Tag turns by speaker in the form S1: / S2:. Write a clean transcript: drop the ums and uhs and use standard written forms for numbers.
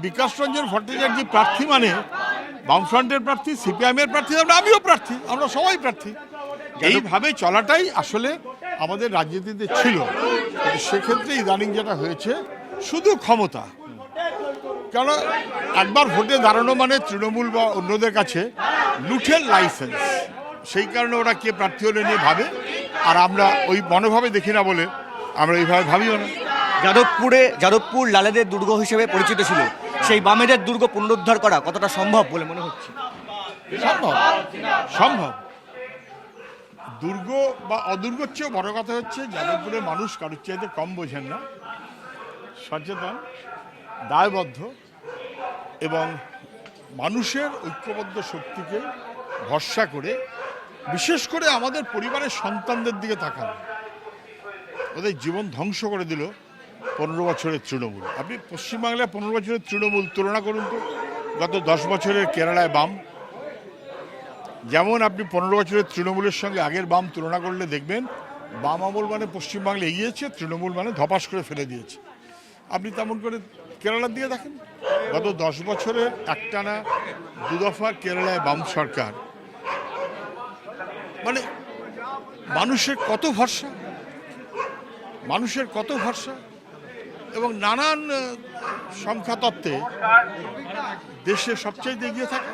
S1: বিকাশ রঞ্জন ভট্টাচার্য প্রার্থী মানে বামফ্রন্টের প্রার্থী, সিপিআইএমের প্রার্থী, আমিও প্রার্থী, আমরা সবাই প্রার্থী। এইভাবে চলাটাই আসলে আমাদের রাজনীতিতে ছিল। সেক্ষেত্রে ইদানিং যেটা হয়েছে শুধু ক্ষমতা, কারণ একবার ভোটে দাঁড়ানো মানে তৃণমূল বা অন্যদের কাছে লুঠের লাইসেন্স। সেই কারণে ওরা কে প্রার্থী হলে নিয়ে ভাবে, আর আমরা ওই মনোভাবে দেখি না বলে আমরা এইভাবে ভাবিও না।
S2: যাদবপুর লালেদের দুর্গ হিসেবে পরিচিত ছিল, সেই বামেদের দুর্গ পুনরুদ্ধার করা কতটা সম্ভব বলে মনে হচ্ছে?
S1: সম্ভব, সম্ভব। দুর্গ বা অদুর্গর চেয়েও বড় কথা হচ্ছে যাদবপুরের মানুষ কারোর চাইতে কম বোঝেন না, সচেতন, দায়বদ্ধ এবং মানুষের ঐক্যবদ্ধ শক্তিকে ভরসা করে, বিশেষ করে আমাদের পরিবারের সন্তানদের দিকে তাকান। ওদের জীবন ধ্বংস করে দিল 15 বছরের তৃণমূল। আপনি পশ্চিমবাংলায় 15 বছরের তৃণমূল তুলনা করুন তো গত 10 বছরের কেরালায় বাম। যেমন আপনি 15 বছরের তৃণমূলের সঙ্গে আগের বাম তুলনা করলে দেখবেন বাম আমল মানে পশ্চিমবাংলা এগিয়েছে, তৃণমূল মানে ধপাস করে ফেলে দিয়েছে। আপনি তেমন করে কেরালার দিকে দেখেন, গত 10 বছরের একটানা 2 দফা কেরালায় বাম সরকার, মানে মানুষের কত ভরসা, মানুষের কত ভরসা, এবং নানান সংখ্যা তত্ত্বে দেশে সবচেয়ে এগিয়ে থাকে।